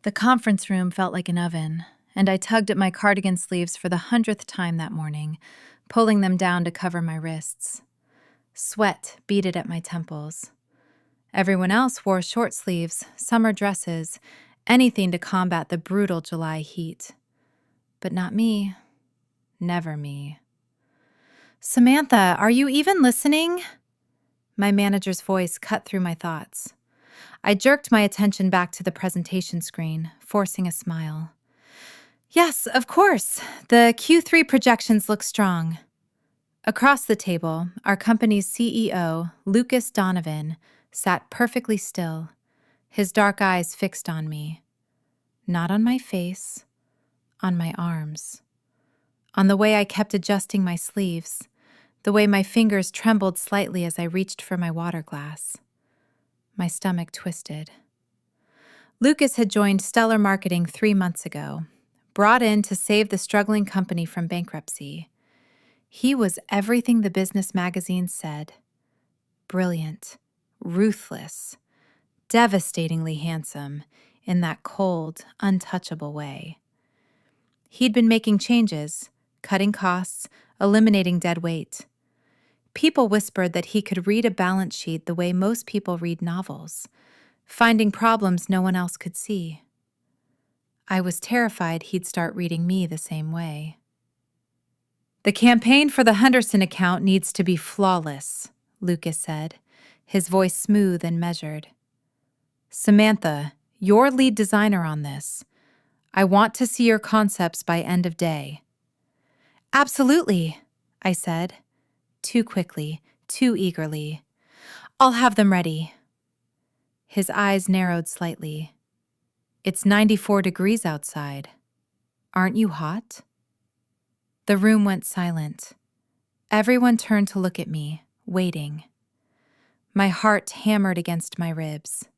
The conference room felt like an oven, and I tugged at my cardigan sleeves for the 100th time that morning, pulling them down to cover my wrists. Sweat beaded at my temples. Everyone else wore short sleeves, summer dresses, anything to combat the brutal July heat. But not me. Never me. "Samantha, are you even listening?" My manager's voice cut through my thoughts. I jerked my attention back to the presentation screen, forcing a smile. "Yes, of course. The Q3 projections look strong." Across the table, our company's CEO, Lucas Donovan, sat perfectly still, his dark eyes fixed on me. Not on my face, on my arms. On the way I kept adjusting my sleeves, the way my fingers trembled slightly as I reached for my water glass. My stomach twisted. Lucas had joined Stellar Marketing 3 months ago, brought in to save the struggling company from bankruptcy. He was everything the business magazines said. Brilliant, ruthless, devastatingly handsome in that cold, untouchable way. He'd been making changes, cutting costs, eliminating dead weight. People whispered that he could read a balance sheet the way most people read novels, finding problems no one else could see. I was terrified he'd start reading me the same way. "The campaign for the Henderson account needs to be flawless," Lucas said, his voice smooth and measured. "Samantha, you're lead designer on this. I want to see your concepts by end of day." "Absolutely," I said, too quickly, too eagerly. "I'll have them ready." His eyes narrowed slightly. "It's 94 degrees outside. Aren't you hot?" The room went silent. Everyone turned to look at me, waiting. My heart hammered against my ribs.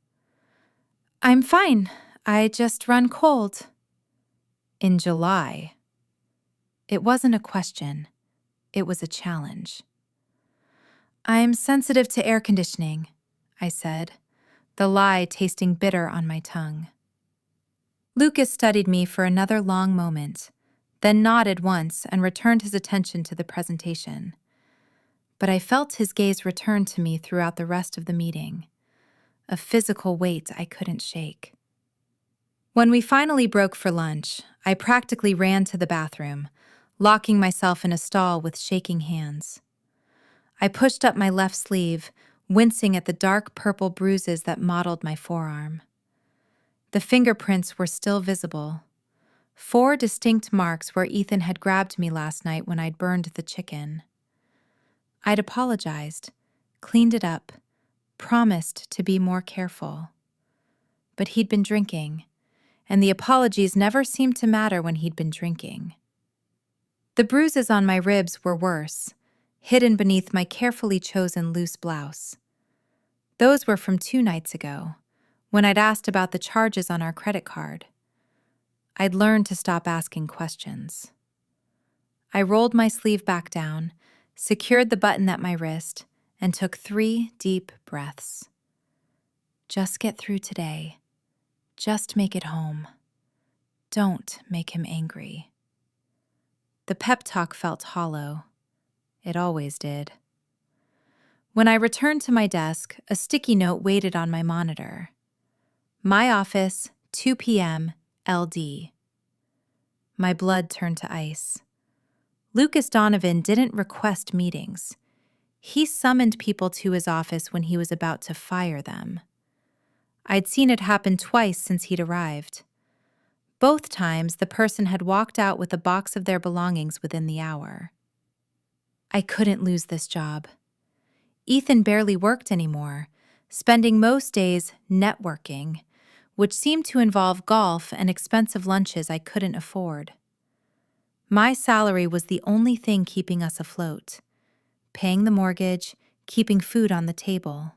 "I'm fine. I just run cold." In July. It wasn't a question. It was a challenge. "I'm sensitive to air conditioning," I said, the lie tasting bitter on my tongue. Lucas studied me for another long moment, then nodded once and returned his attention to the presentation. But I felt his gaze return to me throughout the rest of the meeting, a physical weight I couldn't shake. When we finally broke for lunch, I practically ran to the bathroom, locking myself in a stall with shaking hands. I pushed up my left sleeve, wincing at the dark purple bruises that mottled my forearm. The fingerprints were still visible. 4 distinct marks where Ethan had grabbed me last night when I'd burned the chicken. I'd apologized, cleaned it up, promised to be more careful. But he'd been drinking, and the apologies never seemed to matter when he'd been drinking. The bruises on my ribs were worse, hidden beneath my carefully chosen loose blouse. Those were from 2 nights ago, when I'd asked about the charges on our credit card. I'd learned to stop asking questions. I rolled my sleeve back down, secured the button at my wrist, and took 3 deep breaths. Just get through today. Just make it home. Don't make him angry. The pep talk felt hollow. It always did. When I returned to my desk, a sticky note waited on my monitor. My office, 2 p.m., LD. My blood turned to ice. Lucas Donovan didn't request meetings. He summoned people to his office when he was about to fire them. I'd seen it happen twice since he'd arrived. Both times, the person had walked out with a box of their belongings within the hour. I couldn't lose this job. Ethan barely worked anymore, spending most days networking, which seemed to involve golf and expensive lunches I couldn't afford. My salary was the only thing keeping us afloat, paying the mortgage, keeping food on the table.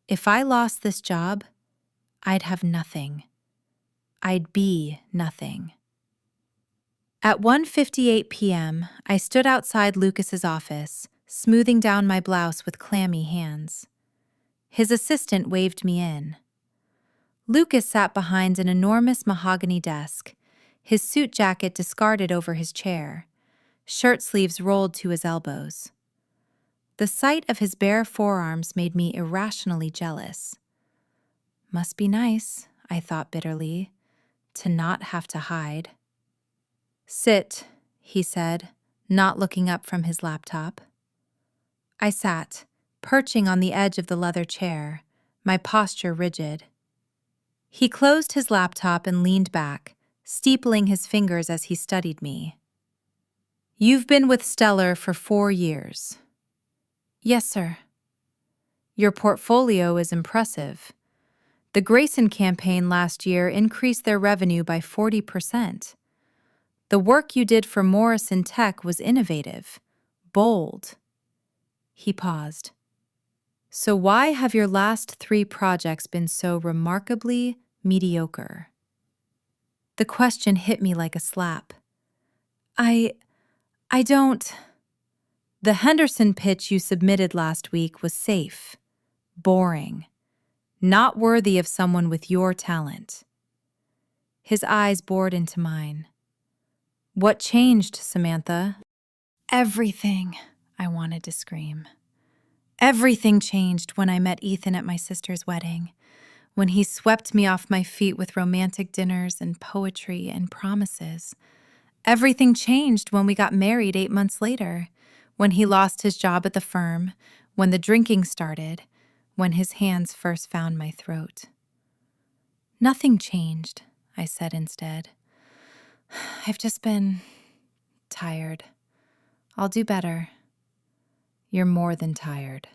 If I lost this job, I'd have nothing. I'd be nothing. At 1:58 p.m., I stood outside Lucas's office, smoothing down my blouse with clammy hands. His assistant waved me in. Lucas sat behind an enormous mahogany desk, his suit jacket discarded over his chair, shirt sleeves rolled to his elbows. The sight of his bare forearms made me irrationally jealous. Must be nice, I thought bitterly, to not have to hide. Sit, he said, not looking up from his laptop. I sat, perching on the edge of the leather chair, my posture rigid. He closed his laptop and leaned back, steepling his fingers as he studied me. You've been with Stellar for 4 years. Yes, sir. Your portfolio is impressive. The Grayson campaign last year increased their revenue by 40%. The work you did for Morrison Tech was innovative, bold. He paused. So why have your last 3 projects been so remarkably mediocre? The question hit me like a slap. I don't... The Henderson pitch you submitted last week was safe, boring, not worthy of someone with your talent. His eyes bored into mine. What changed, Samantha? Everything, I wanted to scream. Everything changed when I met Ethan at my sister's wedding, when he swept me off my feet with romantic dinners and poetry and promises. Everything changed when we got married 8 months later, when he lost his job at the firm, when the drinking started, when his hands first found my throat. Nothing changed, I said instead. I've just been tired. I'll do better. You're more than tired.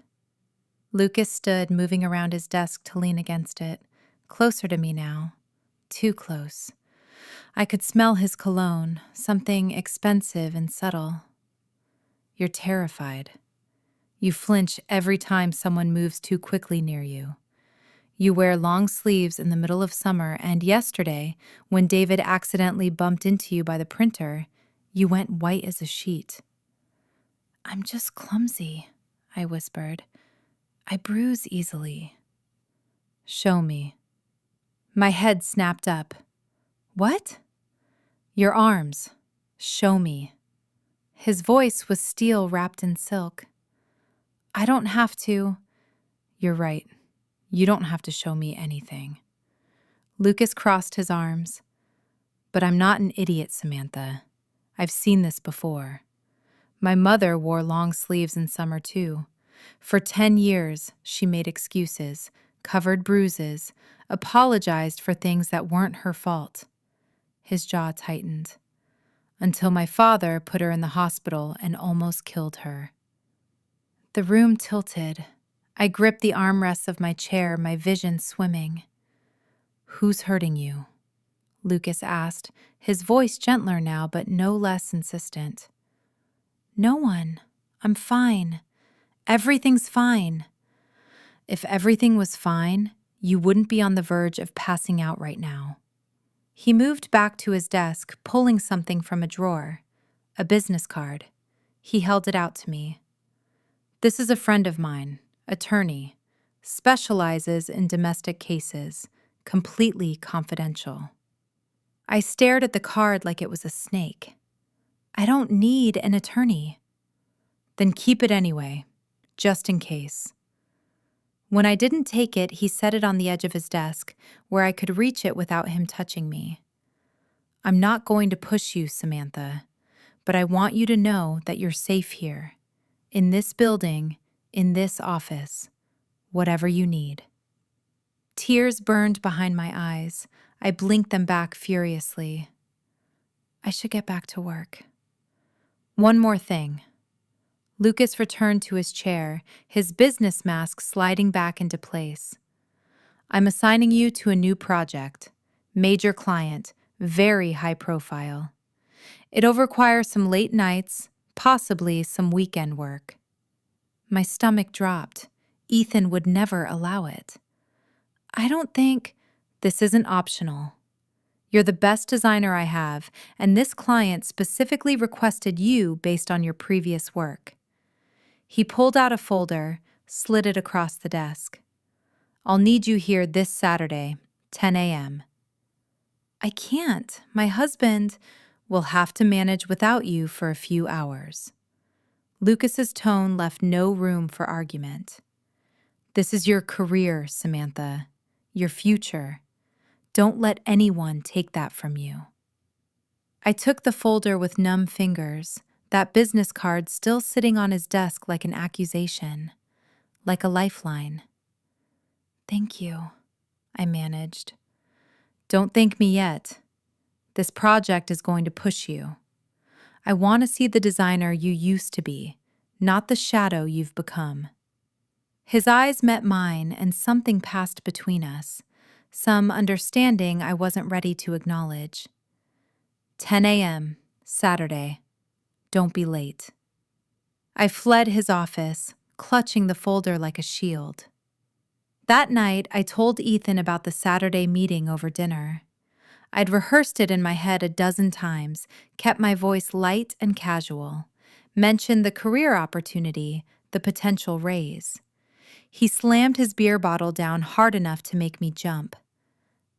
Lucas stood, moving around his desk to lean against it, closer to me now, too close. I could smell his cologne, something expensive and subtle. You're terrified. You flinch every time someone moves too quickly near you. You wear long sleeves in the middle of summer, and yesterday, when David accidentally bumped into you by the printer, you went white as a sheet. I'm just clumsy, I whispered. I bruise easily. Show me. My head snapped up. What? Your arms. Show me. His voice was steel wrapped in silk. I don't have to. You're right. You don't have to show me anything. Lucas crossed his arms. But I'm not an idiot, Samantha. I've seen this before. My mother wore long sleeves in summer too. For 10 years, she made excuses, covered bruises, apologized for things that weren't her fault. His jaw tightened. Until my father put her in the hospital and almost killed her. The room tilted. I gripped the armrests of my chair, my vision swimming. Who's hurting you? Lucas asked, his voice gentler now but no less insistent. No one. I'm fine. Everything's fine. If everything was fine, you wouldn't be on the verge of passing out right now. He moved back to his desk, pulling something from a drawer. A business card. He held it out to me. This is a friend of mine, attorney, specializes in domestic cases, completely confidential. I stared at the card like it was a snake. I don't need an attorney. Then keep it anyway, just in case. When I didn't take it, he set it on the edge of his desk, where I could reach it without him touching me. I'm not going to push you, Samantha, but I want you to know that you're safe here, in this building, in this office, whatever you need. Tears burned behind my eyes. I blinked them back furiously. I should get back to work. One more thing. Lucas returned to his chair, his business mask sliding back into place. I'm assigning you to a new project. Major client, very high profile. It'll require some late nights, possibly some weekend work. My stomach dropped. Ethan would never allow it. I don't think this isn't optional. You're the best designer I have, and this client specifically requested you based on your previous work. He pulled out a folder, slid it across the desk. I'll need you here this Saturday, 10 a.m. I can't. My husband will have to manage without you for a few hours. Lucas's tone left no room for argument. This is your career, Samantha. Your future. Don't let anyone take that from you. I took the folder with numb fingers, that business card still sitting on his desk like an accusation, like a lifeline. Thank you, I managed. Don't thank me yet. This project is going to push you. I want to see the designer you used to be, not the shadow you've become. His eyes met mine and something passed between us, some understanding I wasn't ready to acknowledge. 10 a.m., Saturday. Don't be late. I fled his office, clutching the folder like a shield. That night, I told Ethan about the Saturday meeting over dinner. I'd rehearsed it in my head a dozen times, kept my voice light and casual, mentioned the career opportunity, the potential raise. He slammed his beer bottle down hard enough to make me jump.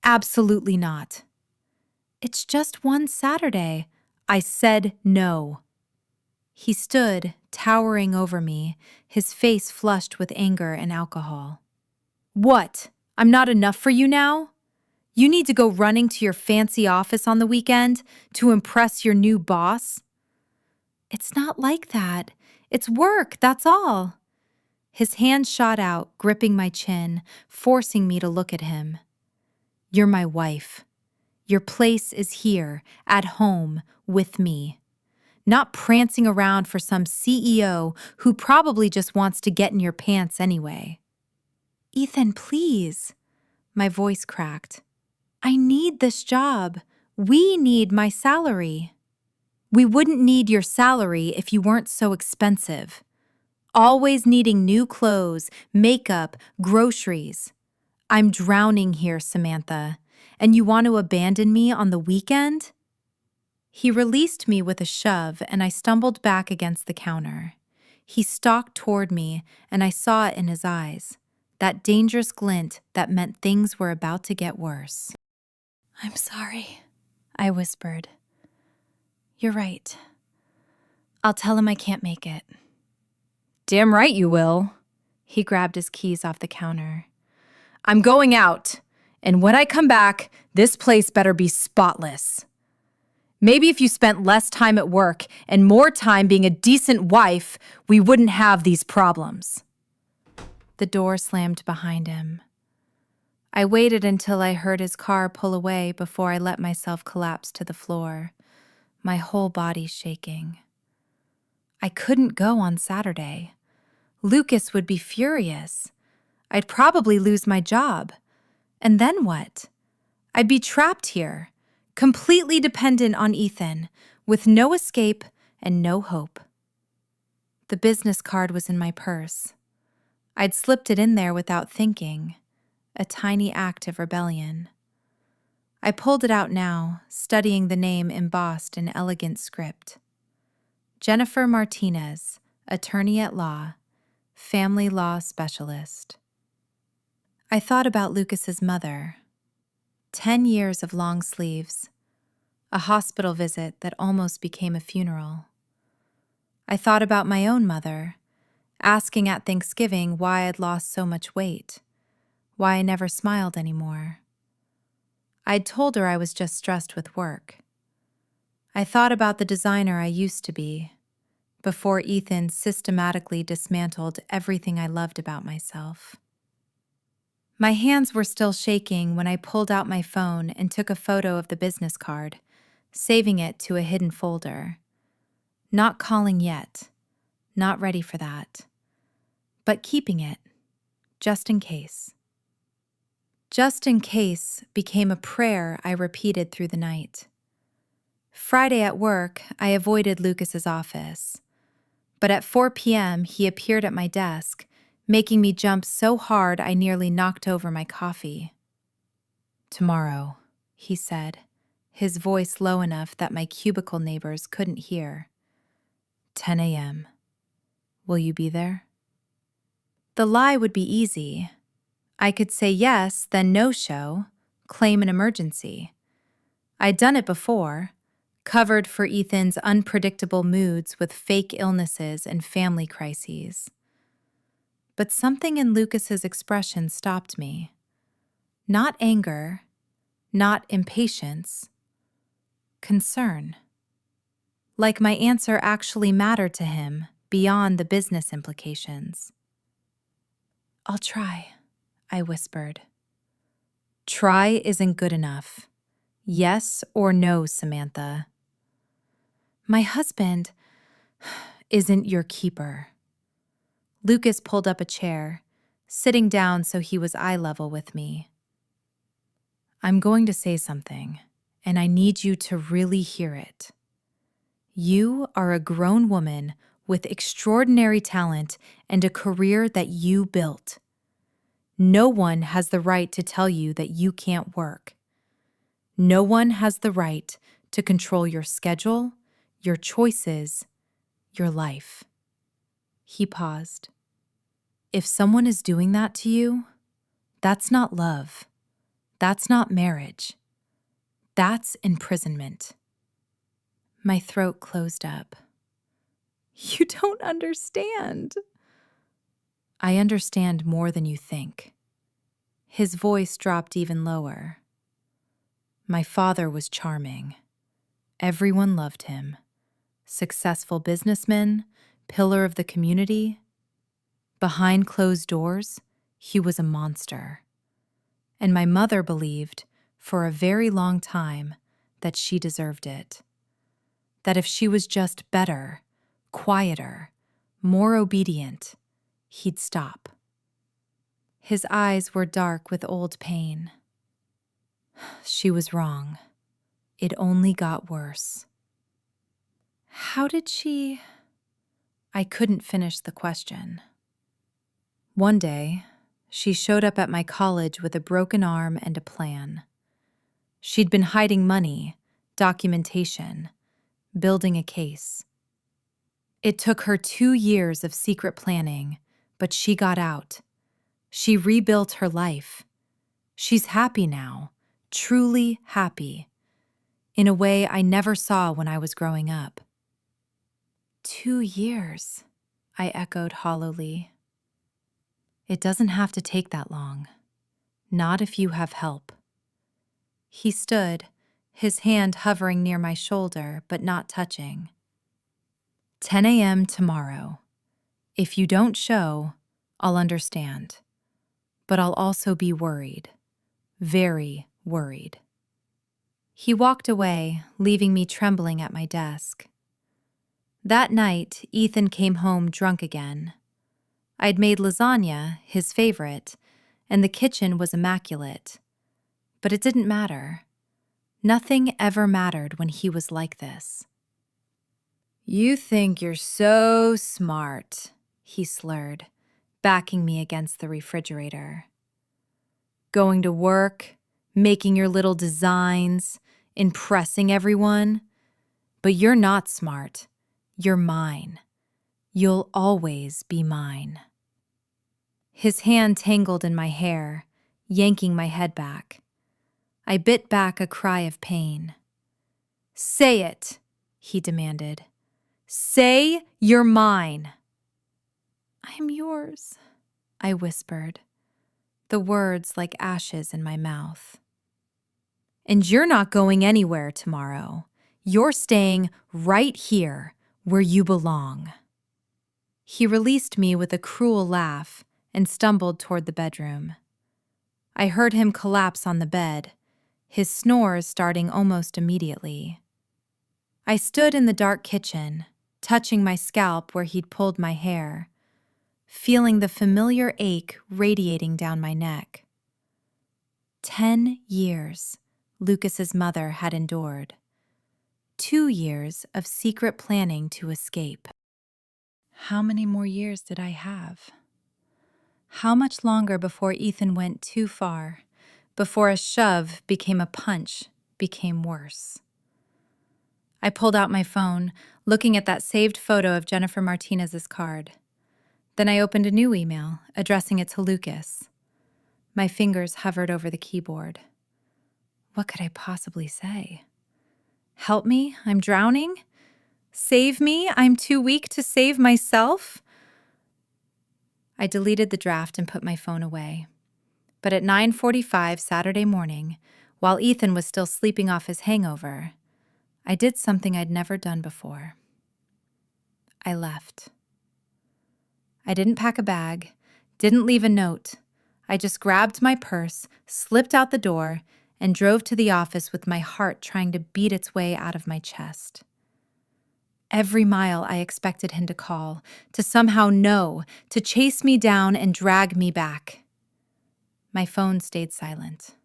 Absolutely not. It's just one Saturday. I said no. He stood, towering over me, his face flushed with anger and alcohol. What? I'm not enough for you now? You need to go running to your fancy office on the weekend to impress your new boss? It's not like that. It's work, that's all. His hand shot out, gripping my chin, forcing me to look at him. You're my wife. Your place is here, at home, with me. Not prancing around for some CEO who probably just wants to get in your pants anyway. Ethan, please. My voice cracked. I need this job. We need my salary. We wouldn't need your salary if you weren't so expensive. Always needing new clothes, makeup, groceries. I'm drowning here, Samantha, and you want to abandon me on the weekend? He released me with a shove, and I stumbled back against the counter. He stalked toward me, and I saw it in his eyes, that dangerous glint that meant things were about to get worse. I'm sorry, I whispered. You're right. I'll tell him I can't make it. Damn right you will. He grabbed his keys off the counter. I'm going out, and when I come back, this place better be spotless. Maybe if you spent less time at work and more time being a decent wife, we wouldn't have these problems. The door slammed behind him. I waited until I heard his car pull away before I let myself collapse to the floor, my whole body shaking. I couldn't go on Saturday. Lucas would be furious. I'd probably lose my job. And then what? I'd be trapped here, completely dependent on Ethan, with no escape and no hope. The business card was in my purse. I'd slipped it in there without thinking, a tiny act of rebellion. I pulled it out now, studying the name embossed in elegant script. Jennifer Martinez, attorney at law, family law specialist. I thought about Lucas's mother. 10 years of long sleeves, a hospital visit that almost became a funeral. I thought about my own mother, asking at Thanksgiving why I'd lost so much weight, why I never smiled anymore. I'd told her I was just stressed with work. I thought about the designer I used to be, before Ethan systematically dismantled everything I loved about myself. My hands were still shaking when I pulled out my phone and took a photo of the business card, saving it to a hidden folder. Not calling yet, not ready for that, but keeping it, just in case. Just in case became a prayer I repeated through the night. Friday at work, I avoided Lucas's office. But at 4 p.m., he appeared at my desk, making me jump so hard I nearly knocked over my coffee. Tomorrow, he said, his voice low enough that my cubicle neighbors couldn't hear. 10 a.m. Will you be there? The lie would be easy. I could say yes, then no show, claim an emergency. I'd done it before, covered for Ethan's unpredictable moods with fake illnesses and family crises. But something in Lucas's expression stopped me. Not anger, not impatience, concern. Like my answer actually mattered to him beyond the business implications. "I'll try," I whispered. "Try isn't good enough. Yes or no, Samantha." "My husband isn't your keeper." Lucas pulled up a chair, sitting down so he was eye level with me. "I'm going to say something, and I need you to really hear it. You are a grown woman with extraordinary talent and a career that you built. No one has the right to tell you that you can't work. No one has the right to control your schedule, your choices, your life." He paused. "If someone is doing that to you, that's not love. That's not marriage. That's imprisonment." My throat closed up. "You don't understand." "I understand more than you think." His voice dropped even lower. "My father was charming. Everyone loved him. Successful businessman, pillar of the community. Behind closed doors, he was a monster. And my mother believed, for a very long time, that she deserved it. That if she was just better, quieter, more obedient, he'd stop." His eyes were dark with old pain. "She was wrong. It only got worse." "How did she—" I couldn't finish the question. "One day, she showed up at my college with a broken arm and a plan. She'd been hiding money, documentation, building a case. It took her 2 years of secret planning, but she got out. She rebuilt her life. She's happy now, truly happy, in a way I never saw when I was growing up." 2 years, I echoed hollowly. "It doesn't have to take that long. Not if you have help." He stood, his hand hovering near my shoulder, but not touching. "10 a.m. tomorrow. If you don't show, I'll understand. But I'll also be worried. Very worried." He walked away, leaving me trembling at my desk. That night, Ethan came home drunk again. I'd made lasagna, his favorite, and the kitchen was immaculate. But it didn't matter. Nothing ever mattered when he was like this. "You think you're so smart," he slurred, backing me against the refrigerator. "Going to work, making your little designs, impressing everyone. But you're not smart. You're mine. You'll always be mine." His hand tangled in my hair, yanking my head back. I bit back a cry of pain. "Say it," he demanded. "Say you're mine." "I'm yours," I whispered, the words like ashes in my mouth. "And you're not going anywhere tomorrow. You're staying right here where you belong." He released me with a cruel laugh and stumbled toward the bedroom. I heard him collapse on the bed, his snores starting almost immediately. I stood in the dark kitchen, touching my scalp where he'd pulled my hair, feeling the familiar ache radiating down my neck. 10 years Lucas's mother had endured. 2 years of secret planning to escape. How many more years did I have? How much longer before Ethan went too far, before a shove became a punch, became worse? I pulled out my phone, looking at that saved photo of Jennifer Martinez's card. Then I opened a new email, addressing it to Lucas. My fingers hovered over the keyboard. What could I possibly say? Help me, I'm drowning? Save me, I'm too weak to save myself? I deleted the draft and put my phone away. But at 9:45 Saturday morning, while Ethan was still sleeping off his hangover, I did something I'd never done before. I left. I didn't pack a bag, didn't leave a note. I just grabbed my purse, slipped out the door, and drove to the office with my heart trying to beat its way out of my chest. Every mile I expected him to call, to somehow know, to chase me down and drag me back. My phone stayed silent.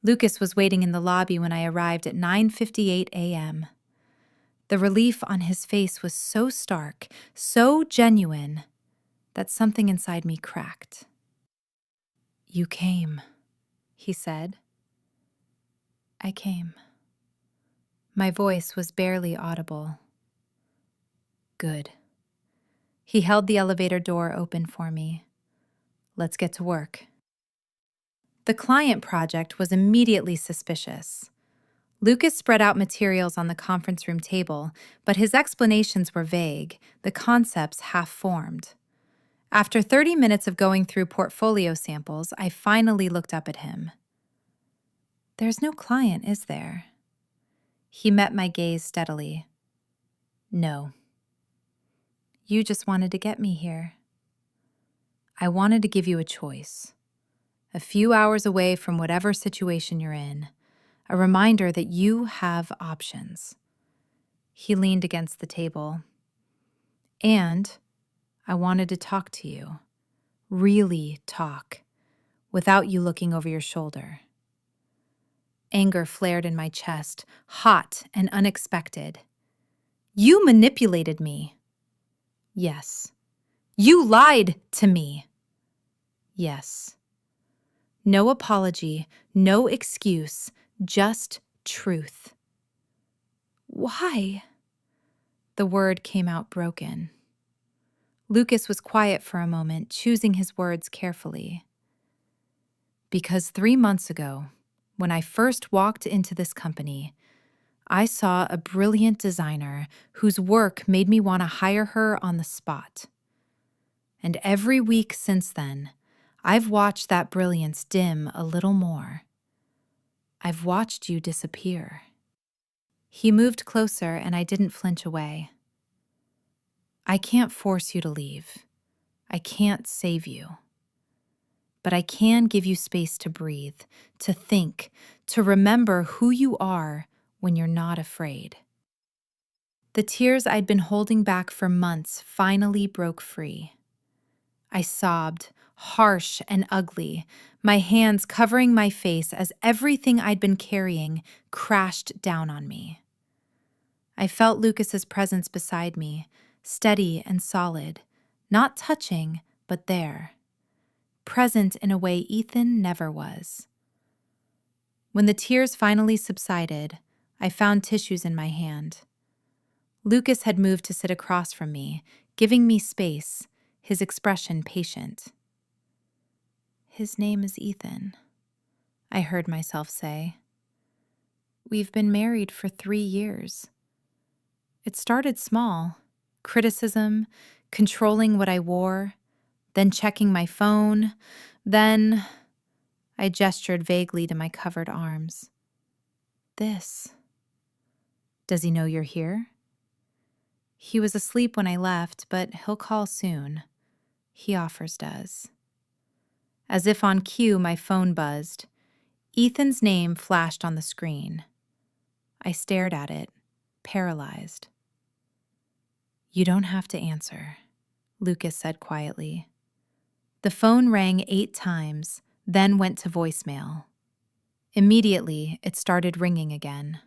Lucas was waiting in the lobby when I arrived at 9:58 a.m. The relief on his face was so stark, so genuine, that something inside me cracked. "You came," he said. I came. My voice was barely audible. Good. He held the elevator door open for me. Let's get to work. The client project was immediately suspicious. Lucas spread out materials on the conference room table, but his explanations were vague, the concepts half-formed. After 30 minutes of going through portfolio samples, I finally looked up at him. "There's no client, is there?" He met my gaze steadily. "No. You just wanted to get me here." "I wanted to give you a choice. A few hours away from whatever situation you're in. A reminder that you have options." He leaned against the table. "And I wanted to talk to you. Really talk. Without you looking over your shoulder." Anger flared in my chest, hot and unexpected. "You manipulated me." "Yes." "You lied to me." "Yes." No apology, no excuse, just truth. "Why?" The word came out broken. Lucas was quiet for a moment, choosing his words carefully. "Because 3 months ago, when I first walked into this company, I saw a brilliant designer whose work made me want to hire her on the spot. And every week since then, I've watched that brilliance dim a little more. I've watched you disappear." He moved closer and I didn't flinch away. "I can't force you to leave. I can't save you. But I can give you space to breathe, to think, to remember who you are when you're not afraid." The tears I'd been holding back for months finally broke free. I sobbed, harsh and ugly, my hands covering my face as everything I'd been carrying crashed down on me. I felt Lucas's presence beside me, steady and solid, not touching, but there. Present in a way Ethan never was. When the tears finally subsided, I found tissues in my hand. Lucas had moved to sit across from me, giving me space, his expression patient. "His name is Ethan," I heard myself say. "We've been married for 3 years. It started small, criticism, controlling what I wore, then checking my phone, then..." I gestured vaguely to my covered arms. "This." "Does he know you're here?" "He was asleep when I left, but he'll call soon. He offers does." As if on cue, my phone buzzed. Ethan's name flashed on the screen. I stared at it, paralyzed. "You don't have to answer," Lucas said quietly. The phone rang 8 times, then went to voicemail. Immediately, it started ringing again.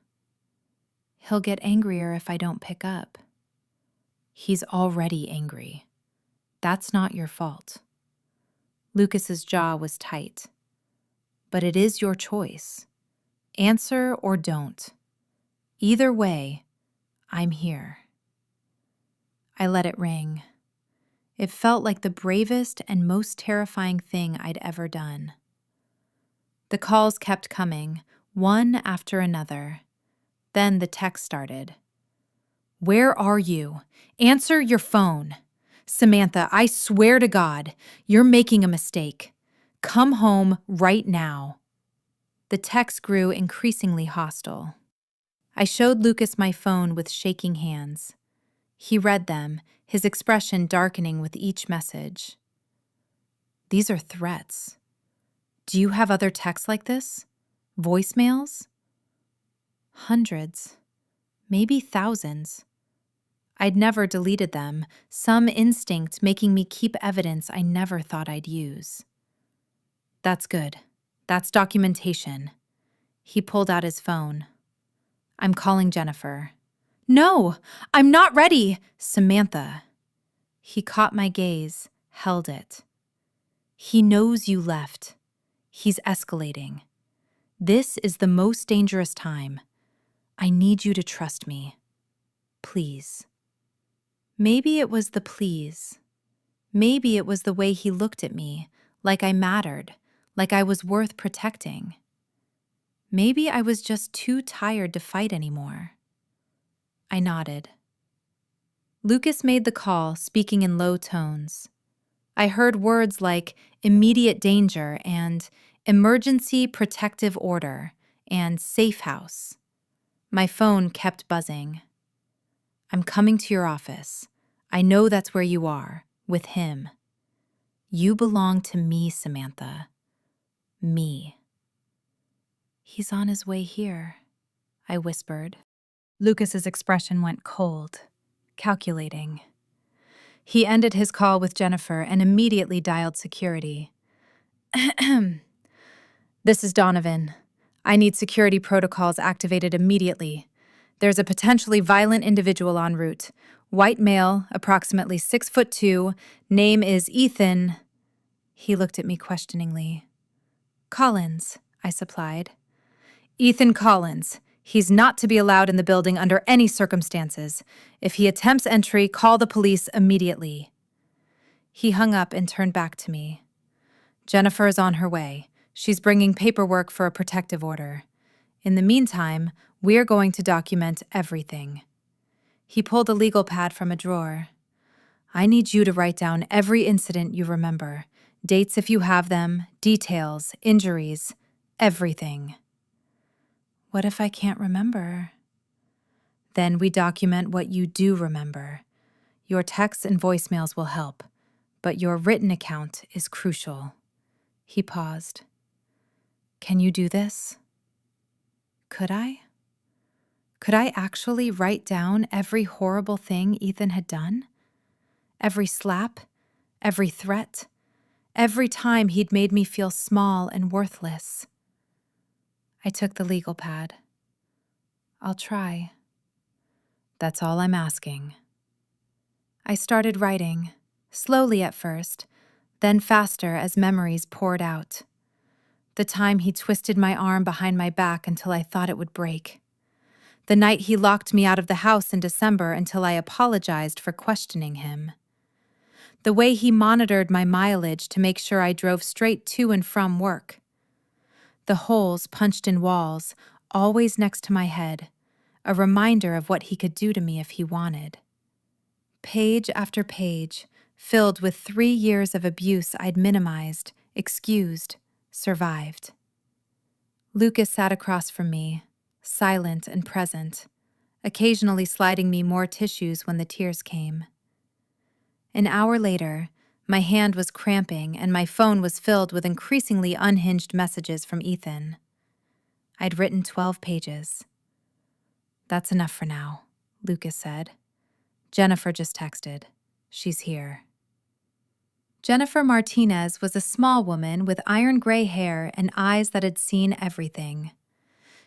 "He'll get angrier if I don't pick up." "He's already angry. That's not your fault." Lucas's jaw was tight. "But it is your choice. Answer or don't. Either way, I'm here." I let it ring. It felt like the bravest and most terrifying thing I'd ever done. The calls kept coming, one after another. Then the text started. "Where are you? Answer your phone. Samantha, I swear to God, you're making a mistake. Come home right now." The text grew increasingly hostile. I showed Lucas my phone with shaking hands. He read them, his expression darkening with each message. "These are threats. Do you have other texts like this? Voicemails?" "Hundreds. Maybe thousands. I'd never deleted them, some instinct making me keep evidence I never thought I'd use." "That's good. That's documentation." He pulled out his phone. "I'm calling Jennifer." "No, I'm not ready, Samantha." He caught my gaze, held it. "He knows you left. He's escalating. This is the most dangerous time. I need you to trust me. Please." Maybe it was the please. Maybe it was the way he looked at me, like I mattered, like I was worth protecting. Maybe I was just too tired to fight anymore. I nodded. Lucas made the call, speaking in low tones. I heard words like immediate danger and emergency protective order and safe house. My phone kept buzzing. "I'm coming to your office. I know that's where you are, with him. You belong to me, Samantha. Me." "He's on his way here," I whispered. Lucas's expression went cold, calculating. He ended his call with Jennifer and immediately dialed security. "This is Donovan. I need security protocols activated immediately. There's a potentially violent individual en route. White male, approximately 6'2", name is Ethan." He looked at me questioningly. "Collins," I supplied. "Ethan Collins. He's not to be allowed in the building under any circumstances. If he attempts entry, call the police immediately." He hung up and turned back to me. "Jennifer is on her way. She's bringing paperwork for a protective order. In the meantime, we're going to document everything." He pulled a legal pad from a drawer. "I need you to write down every incident you remember. Dates if you have them, details, injuries, everything." "What if I can't remember?" "Then we document what you do remember. Your texts and voicemails will help, but your written account is crucial." He paused. "Can you do this?" Could I? Could I actually write down every horrible thing Ethan had done? Every slap, every threat, every time he'd made me feel small and worthless. I took the legal pad. "I'll try. That's all I'm asking." I started writing, slowly at first, then faster as memories poured out. The time he twisted my arm behind my back until I thought it would break. The night he locked me out of the house in December until I apologized for questioning him. The way he monitored my mileage to make sure I drove straight to and from work. The holes punched in walls, always next to my head, a reminder of what he could do to me if he wanted. Page after page, filled with 3 years of abuse I'd minimized, excused, survived. Lucas sat across from me, silent and present, occasionally sliding me more tissues when the tears came. An hour later, my hand was cramping and my phone was filled with increasingly unhinged messages from Ethan. I'd written 12 pages. "That's enough for now," Lucas said. "Jennifer just texted. She's here." Jennifer Martinez was a small woman with iron gray hair and eyes that had seen everything.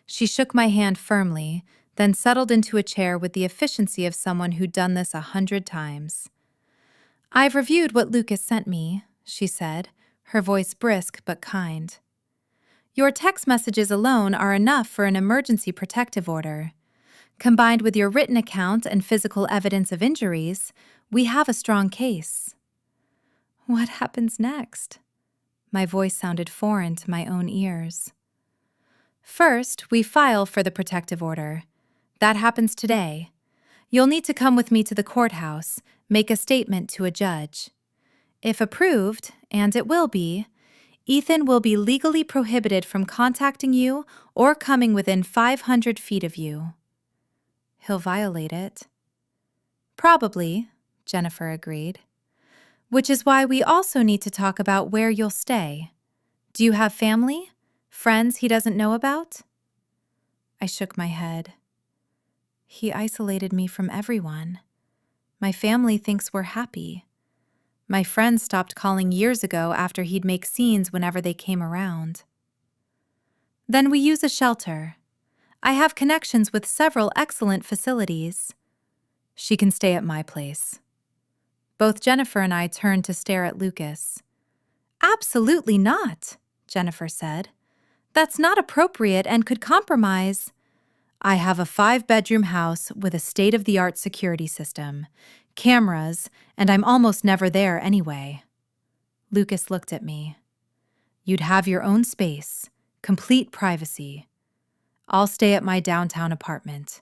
She shook my hand firmly, then settled into a chair with the efficiency of someone who'd done this 100 times. "I've reviewed what Lucas sent me," she said, her voice brisk but kind. "Your text messages alone are enough for an emergency protective order. Combined with your written account and physical evidence of injuries, we have a strong case." What happens next? My voice sounded foreign to my own ears. First, we file for the protective order. That happens today. You'll need to come with me to the courthouse, make a statement to a judge. If approved, and it will be, Ethan will be legally prohibited from contacting you or coming within 500 feet of you. He'll violate it. Probably, Jennifer agreed. Which is why we also need to talk about where you'll stay. Do you have family? Friends he doesn't know about? I shook my head. He isolated me from everyone. My family thinks we're happy. My friends stopped calling years ago after he'd make scenes whenever they came around. Then we use a shelter. I have connections with several excellent facilities. She can stay at my place. Both Jennifer and I turned to stare at Lucas. Absolutely not, Jennifer said. That's not appropriate and could compromise. I have a 5-bedroom house with a state-of-the-art security system, cameras, and I'm almost never there anyway. Lucas looked at me. You'd have your own space, complete privacy. I'll stay at my downtown apartment.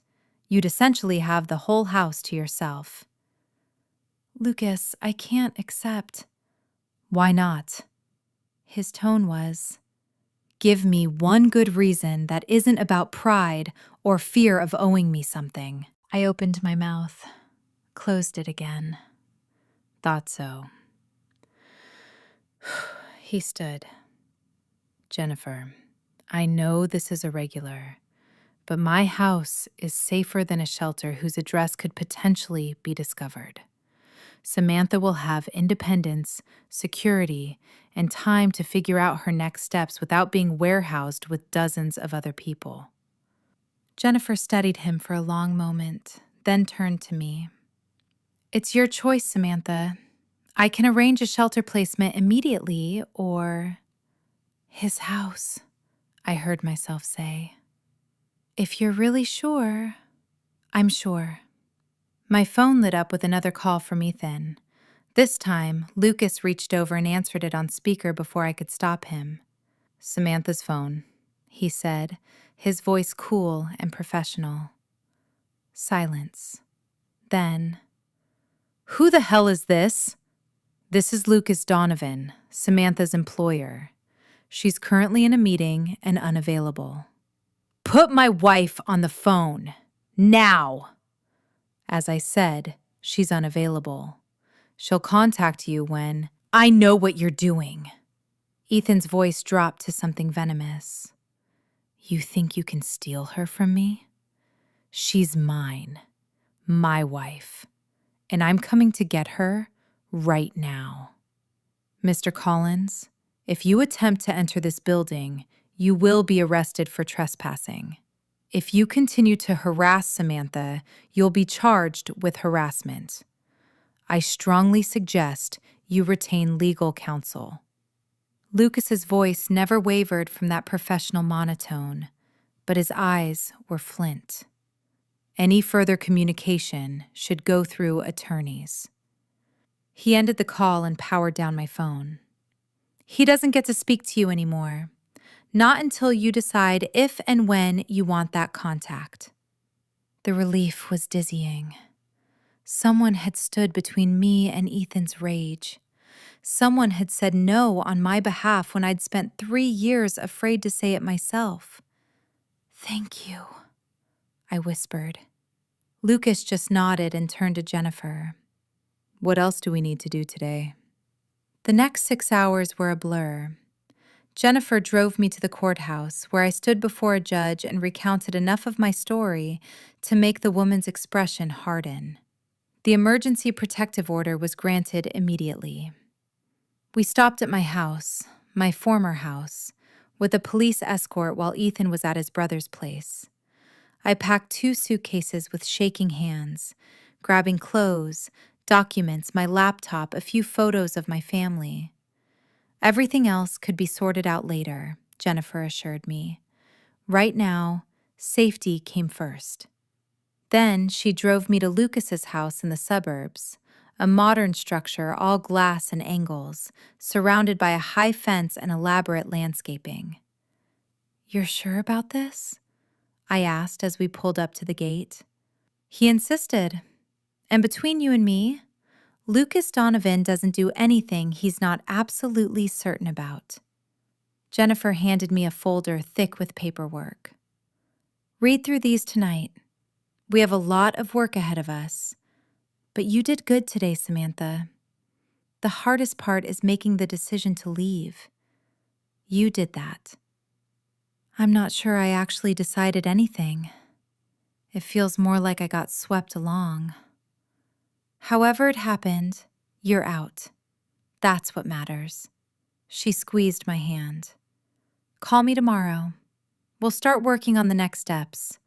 You'd essentially have the whole house to yourself. Lucas, I can't accept. Why not? His tone was, give me one good reason that isn't about pride or fear of owing me something. I opened my mouth, closed it again. Thought so. He stood. Jennifer, I know this is irregular, but my house is safer than a shelter whose address could potentially be discovered. Samantha will have independence, security, and time to figure out her next steps without being warehoused with dozens of other people. Jennifer studied him for a long moment, then turned to me. It's your choice, Samantha. I can arrange a shelter placement immediately, or his house, I heard myself say. If you're really sure, I'm sure. My phone lit up with another call from Ethan. This time, Lucas reached over and answered it on speaker before I could stop him. Samantha's phone, he said, his voice cool and professional. Silence. Then, who the hell is this? This is Lucas Donovan, Samantha's employer. She's currently in a meeting and unavailable. Put my wife on the phone. Now! As I said, she's unavailable. She'll contact you when I know what you're doing. Ethan's voice dropped to something venomous. You think you can steal her from me? She's mine, my wife, and I'm coming to get her right now. Mr. Collins, if you attempt to enter this building, you will be arrested for trespassing. If you continue to harass Samantha, you'll be charged with harassment. I strongly suggest you retain legal counsel. Lucas's voice never wavered from that professional monotone, but his eyes were flint. Any further communication should go through attorneys. He ended the call and powered down my phone. He doesn't get to speak to you anymore. Not until you decide if and when you want that contact. The relief was dizzying. Someone had stood between me and Ethan's rage. Someone had said no on my behalf when I'd spent 3 years afraid to say it myself. Thank you, I whispered. Lucas just nodded and turned to Jennifer. What else do we need to do today? The next 6 hours were a blur. Jennifer drove me to the courthouse, where I stood before a judge and recounted enough of my story to make the woman's expression harden. The emergency protective order was granted immediately. We stopped at my house, my former house, with a police escort while Ethan was at his brother's place. I packed 2 suitcases with shaking hands, grabbing clothes, documents, my laptop, a few photos of my family. Everything else could be sorted out later, Jennifer assured me. Right now, safety came first. Then she drove me to Lucas's house in the suburbs, a modern structure all glass and angles, surrounded by a high fence and elaborate landscaping. "You're sure about this?" I asked as we pulled up to the gate. He insisted. And between you and me, Lucas Donovan doesn't do anything he's not absolutely certain about. Jennifer handed me a folder thick with paperwork. "Read through these tonight. We have a lot of work ahead of us. But you did good today, Samantha. The hardest part is making the decision to leave. You did that." I'm not sure I actually decided anything. It feels more like I got swept along. However it happened, you're out. That's what matters. She squeezed my hand. "Call me tomorrow. We'll start working on the next steps.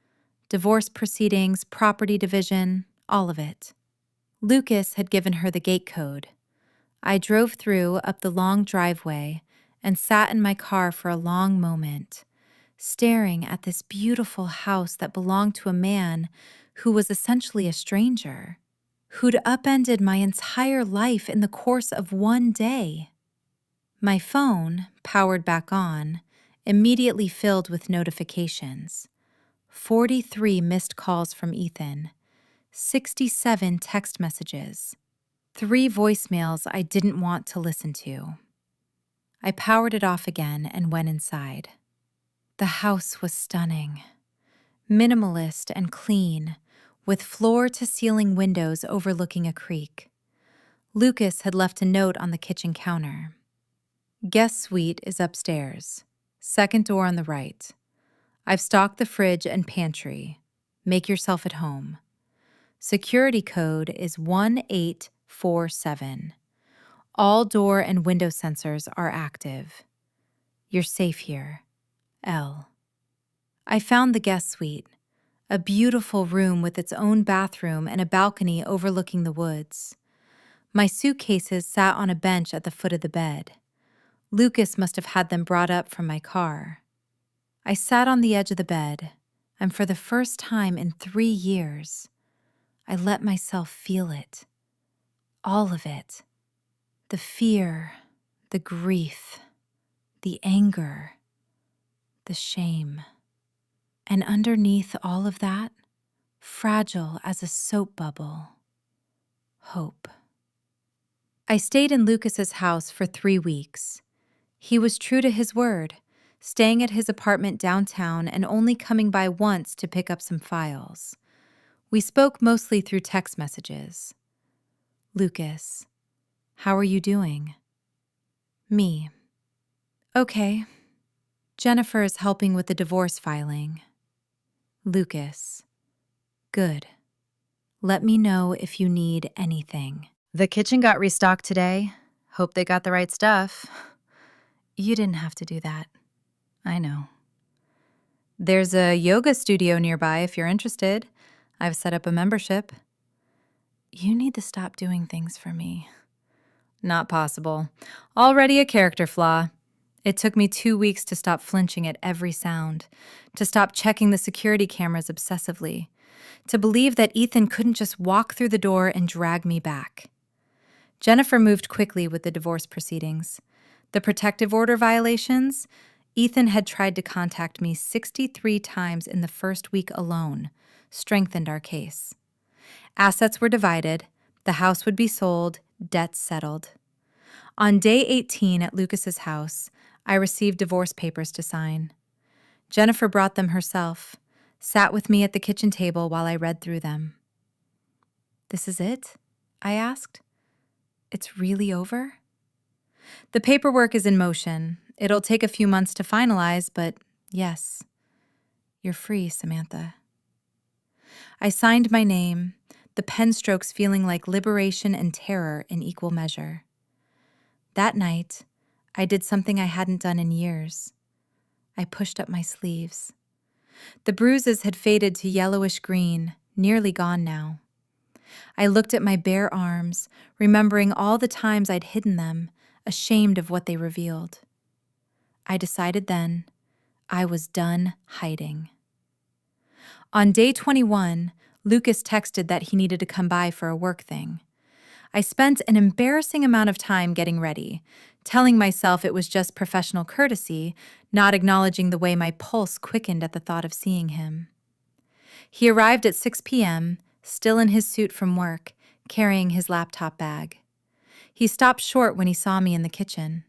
Divorce proceedings, property division, all of it." Lucas had given her the gate code. I drove through up the long driveway and sat in my car for a long moment, staring at this beautiful house that belonged to a man who was essentially a stranger, who'd upended my entire life in the course of one day. My phone, powered back on, immediately filled with notifications. 43 missed calls from Ethan, 67 text messages, 3 voicemails I didn't want to listen to. I powered it off again and went inside. The house was stunning, minimalist and clean, with floor-to-ceiling windows overlooking a creek. Lucas had left a note on the kitchen counter. "Guest suite is upstairs, second door on the right. I've stocked the fridge and pantry. Make yourself at home. Security code is 1847. All door and window sensors are active. You're safe here. L." I found the guest suite, a beautiful room with its own bathroom and a balcony overlooking the woods. My suitcases sat on a bench at the foot of the bed. Lucas must have had them brought up from my car. I sat on the edge of the bed, and for the first time in 3 years, I let myself feel it. All of it. The fear, the grief, the anger, the shame. And underneath all of that, fragile as a soap bubble, hope. I stayed in Lucas's house for 3 weeks. He was true to his word, staying at his apartment downtown and only coming by once to pick up some files. We spoke mostly through text messages. "Lucas, how are you doing?" Me. "Okay. Jennifer is helping with the divorce filing." Lucas. "Good. Let me know if you need anything." "The kitchen got restocked today. Hope they got the right stuff." "You didn't have to do that." "I know." "There's a yoga studio nearby if you're interested. I've set up a membership." "You need to stop doing things for me." "Not possible. Already a character flaw. It took me 2 weeks to stop flinching at every sound, to stop checking the security cameras obsessively, to believe that Ethan couldn't just walk through the door and drag me back." Jennifer moved quickly with the divorce proceedings. The protective order violations, Ethan had tried to contact me 63 times in the first week alone, strengthened our case. Assets were divided, the house would be sold, debts settled. On day 18 at Lucas's house, I received divorce papers to sign. Jennifer brought them herself, sat with me at the kitchen table while I read through them. "This is it?" I asked. "It's really over?" "The paperwork is in motion. It'll take a few months to finalize, but yes, you're free, Samantha." I signed my name, the pen strokes feeling like liberation and terror in equal measure. That night, I did something I hadn't done in years. I pushed up my sleeves. The bruises had faded to yellowish green, nearly gone now. I looked at my bare arms, remembering all the times I'd hidden them, ashamed of what they revealed. I decided then I was done hiding. On day 21, Lucas texted that he needed to come by for a work thing. I spent an embarrassing amount of time getting ready, telling myself it was just professional courtesy, not acknowledging the way my pulse quickened at the thought of seeing him. He arrived at 6 p.m., still in his suit from work, carrying his laptop bag. He stopped short when he saw me in the kitchen.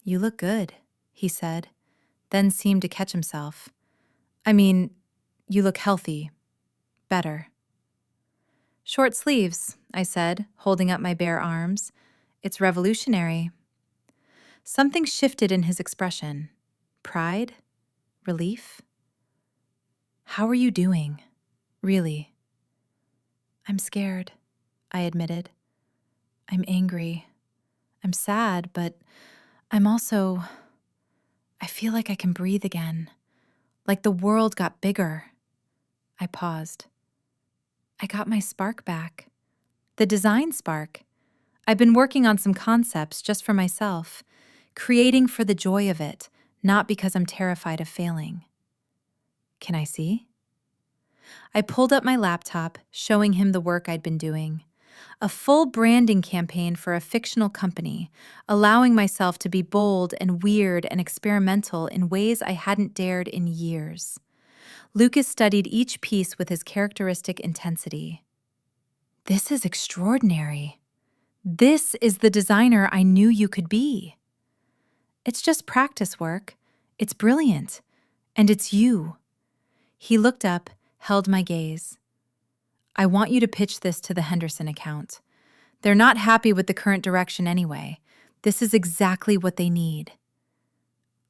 "You look good," he said, then seemed to catch himself. "I mean, you look healthy. Better." "Short sleeves," I said, holding up my bare arms. "It's revolutionary." Something shifted in his expression. Pride? Relief? "How are you doing? Really?" "I'm scared," I admitted. "I'm angry. I'm sad, but I'm also... I feel like I can breathe again. Like the world got bigger." I paused. "I got my spark back. The design spark. I've been working on some concepts just for myself, creating for the joy of it, not because I'm terrified of failing." "Can I see?" I pulled up my laptop, showing him the work I'd been doing. A full branding campaign for a fictional company, allowing myself to be bold and weird and experimental in ways I hadn't dared in years. Lucas studied each piece with his characteristic intensity. "This is extraordinary. This is the designer I knew you could be." "It's just practice work. It's brilliant. And it's you." He looked up, held my gaze. "I want you to pitch this to the Henderson account. They're not happy with the current direction anyway. This is exactly what they need."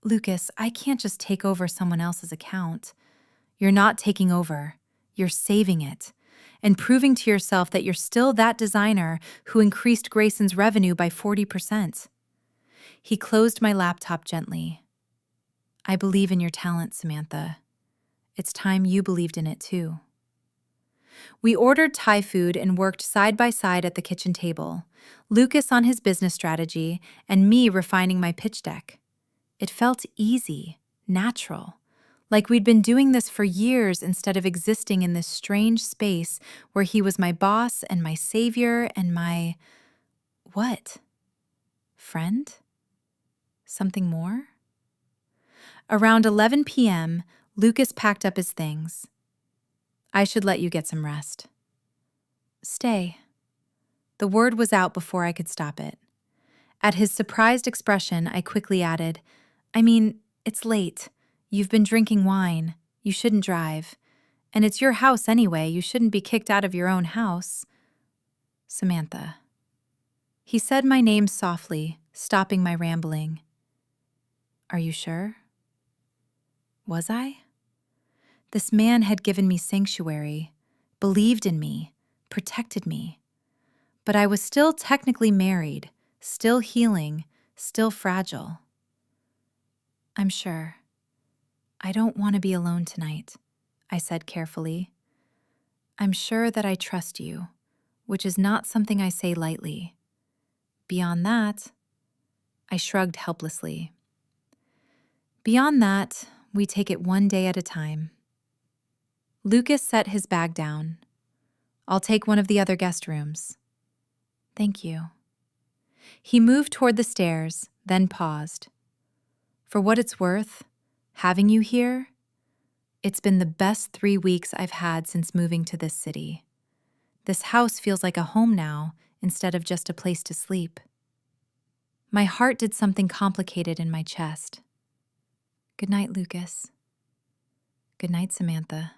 "Lucas, I can't just take over someone else's account." "You're not taking over. You're saving it. And proving to yourself that you're still that designer who increased Grayson's revenue by 40%. He closed my laptop gently. "I believe in your talent, Samantha. It's time you believed in it too." We ordered Thai food and worked side by side at the kitchen table, Lucas on his business strategy and me refining my pitch deck. It felt easy, natural, like we'd been doing this for years instead of existing in this strange space where he was my boss and my savior and my... what? Friend? Something more? Around 11 p.m., Lucas packed up his things. "I should let you get some rest." "Stay." The word was out before I could stop it. At his surprised expression, I quickly added, "I mean, it's late. You've been drinking wine. You shouldn't drive. And it's your house anyway. You shouldn't be kicked out of your own house." "Samantha." He said my name softly, stopping my rambling. "Are you sure?" Was I? This man had given me sanctuary, believed in me, protected me. But I was still technically married, still healing, still fragile. "I'm sure. I don't want to be alone tonight," I said carefully. "I'm sure that I trust you, which is not something I say lightly. Beyond that," I shrugged helplessly. "Beyond that, we take it one day at a time." Lucas set his bag down. "I'll take one of the other guest rooms." "Thank you." He moved toward the stairs, then paused. "For what it's worth, having you here, it's been the best 3 weeks I've had since moving to this city. This house feels like a home now instead of just a place to sleep." My heart did something complicated in my chest. "Good night, Lucas." "Good night, Samantha."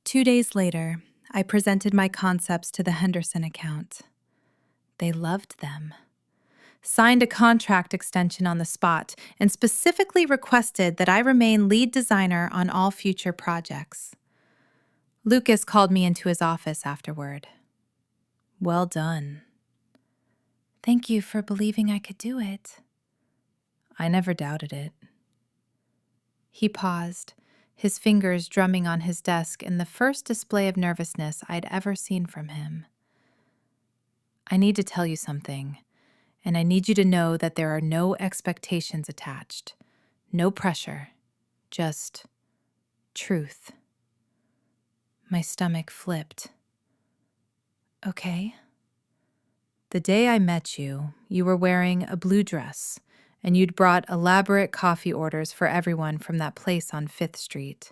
2 days later, I presented my concepts to the Henderson account. They loved them. Signed a contract extension on the spot and specifically requested that I remain lead designer on all future projects. Lucas called me into his office afterward. "Well done." "Thank you for believing I could do it." "I never doubted it." He paused, his fingers drumming on his desk in the first display of nervousness I'd ever seen from him. "I need to tell you something, and I need you to know that there are no expectations attached, no pressure, just truth." My stomach flipped. "Okay." The day I met you, you were wearing a blue dress, and you'd brought elaborate coffee orders for everyone from that place on 5th Street.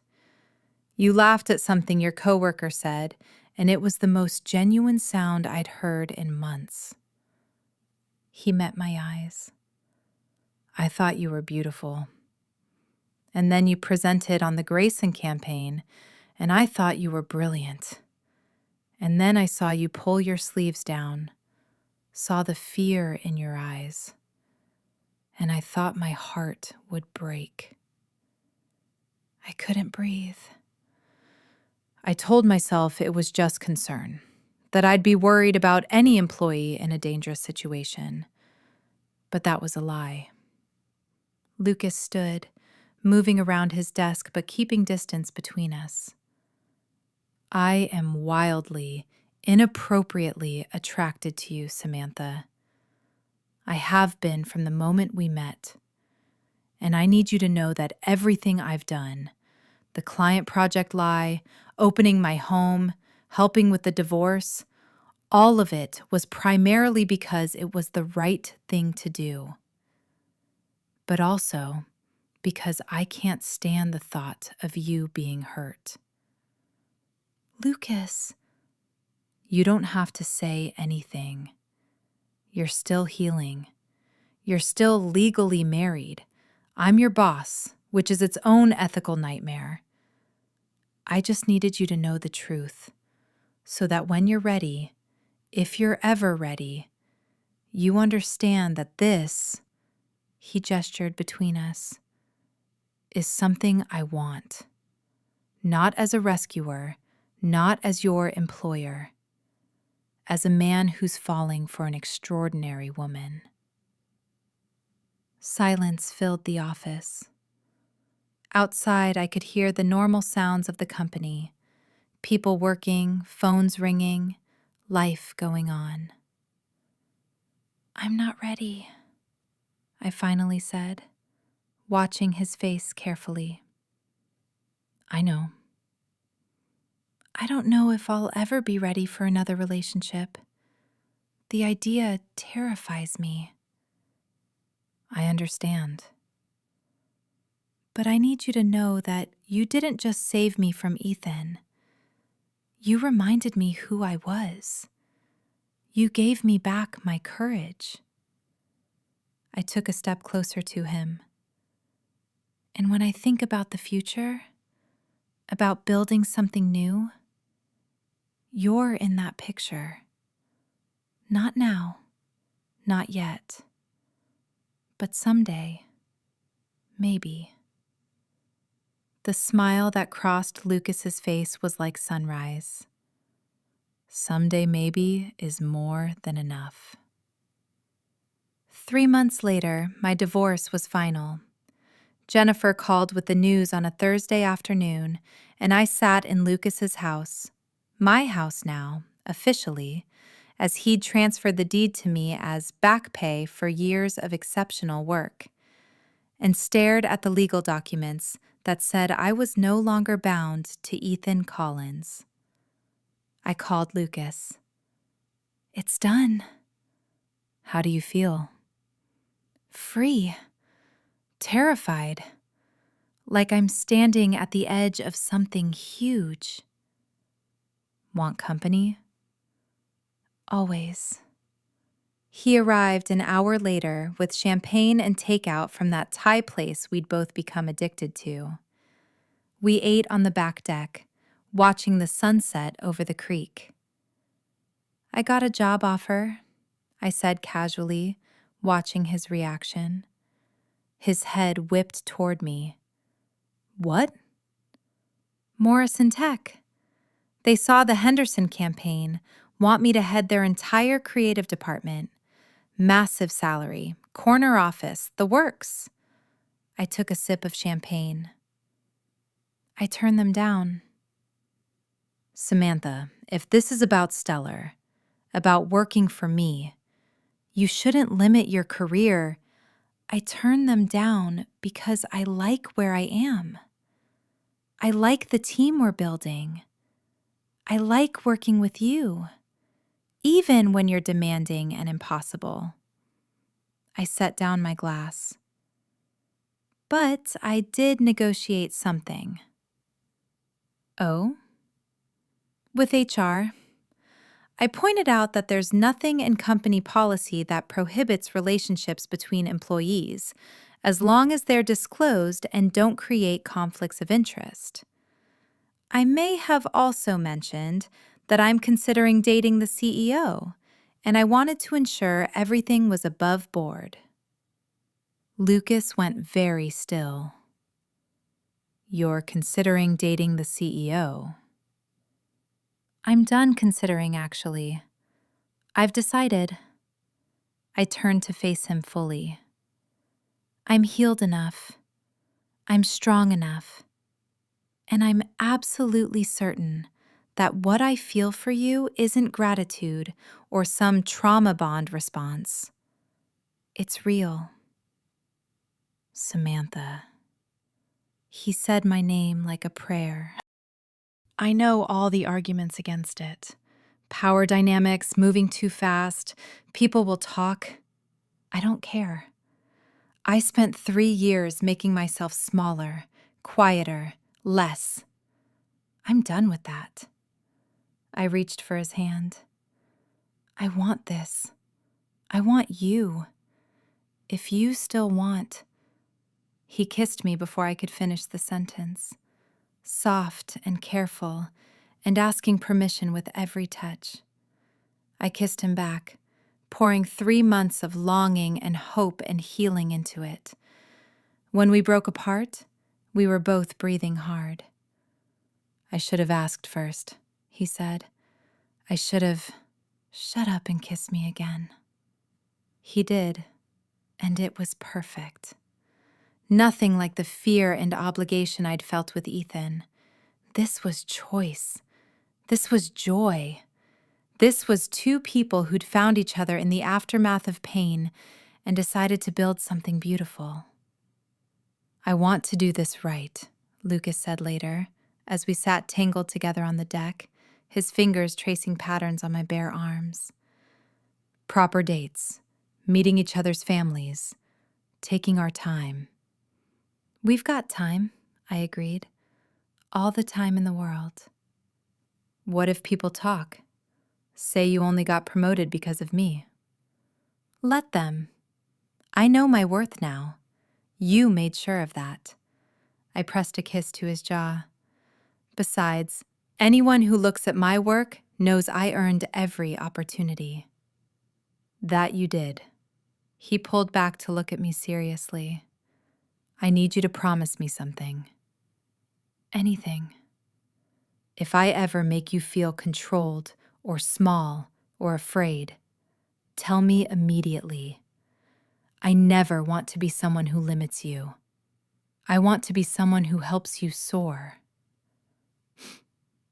You laughed at something your coworker said, and it was the most genuine sound I'd heard in months. He met my eyes. I thought you were beautiful. And then you presented on the Grayson campaign, and I thought you were brilliant. And then I saw you pull your sleeves down, saw the fear in your eyes, and I thought my heart would break. I couldn't breathe. I told myself it was just concern, that I'd be worried about any employee in a dangerous situation. But that was a lie. Lucas stood, moving around his desk but keeping distance between us. I am wildly, inappropriately attracted to you, Samantha. I have been from the moment we met. And I need you to know that everything I've done, the client project lie, opening my home, helping with the divorce, all of it was primarily because it was the right thing to do. But also because I can't stand the thought of you being hurt. Lucas, you don't have to say anything. You're still healing. You're still legally married. I'm your boss, which is its own ethical nightmare. I just needed you to know the truth, so that when you're ready, if you're ever ready, you understand that this, he gestured between us, is something I want. Not as a rescuer, not as your employer, as a man who's falling for an extraordinary woman. Silence filled the office. Outside, I could hear the normal sounds of the company, people working, phones ringing, life going on. I'm not ready, I finally said, watching his face carefully. I know. I don't know if I'll ever be ready for another relationship. The idea terrifies me. I understand. But I need you to know that you didn't just save me from Ethan. You reminded me who I was. You gave me back my courage. I took a step closer to him. And when I think about the future, about building something new, you're in that picture. Not now, not yet. But someday, maybe. The smile that crossed Lucas's face was like sunrise. Someday maybe is more than enough. 3 months later, my divorce was final. Jennifer called with the news on a Thursday afternoon, and I sat in Lucas's house, my house now, officially, as he'd transferred the deed to me as back pay for years of exceptional work, and stared at the legal documents that said I was no longer bound to Ethan Collins. I called Lucas. It's done. How do you feel? Free. Terrified. Like I'm standing at the edge of something huge. Want company? Always. He arrived an hour later with champagne and takeout from that Thai place we'd both become addicted to. We ate on the back deck, watching the sunset over the creek. I got a job offer, I said casually, watching his reaction. His head whipped toward me. What? Morrison Tech. They saw the Henderson campaign, want me to head their entire creative department. Massive salary, corner office, the works. I took a sip of champagne. I turned them down. Samantha, if this is about Stellar, about working for me, you shouldn't limit your career. I turned them down because I like where I am. I like the team we're building. I like working with you. even when you're demanding and impossible. I set down my glass. But I did negotiate something. Oh? With HR, I pointed out that there's nothing in company policy that prohibits relationships between employees, as long as they're disclosed and don't create conflicts of interest. I may have also mentioned that I'm considering dating the CEO, and I wanted to ensure everything was above board. Lucas went very still. You're considering dating the CEO? I'm done considering, actually. I've decided. I turned to face him fully. I'm healed enough. I'm strong enough. And I'm absolutely certain that what I feel for you isn't gratitude or some trauma bond response. It's real. Samantha. He said my name like a prayer. I know all the arguments against it. Power dynamics, moving too fast, people will talk. I don't care. I spent 3 years making myself smaller, quieter, less. I'm done with that. I reached for his hand. I want this. I want you. If you still want. He kissed me before I could finish the sentence, soft and careful, and asking permission with every touch. I kissed him back, pouring 3 months of longing and hope and healing into it. When we broke apart, we were both breathing hard. I should have asked first, he said. I should have. Shut up and kiss me again. He did, and it was perfect. Nothing like the fear and obligation I'd felt with Ethan. This was choice. This was joy. This was 2 people who'd found each other in the aftermath of pain and decided to build something beautiful. I want to do this right, Lucas said later, as we sat tangled together on the deck, his fingers tracing patterns on my bare arms. Proper dates, meeting each other's families, taking our time. We've got time, I agreed. All the time in the world. What if people talk? Say you only got promoted because of me. Let them. I know my worth now. You made sure of that. I pressed a kiss to his jaw. Besides, anyone who looks at my work knows I earned every opportunity. That you did. He pulled back to look at me seriously. I need you to promise me something. Anything. If I ever make you feel controlled or small or afraid, tell me immediately. I never want to be someone who limits you. I want to be someone who helps you soar.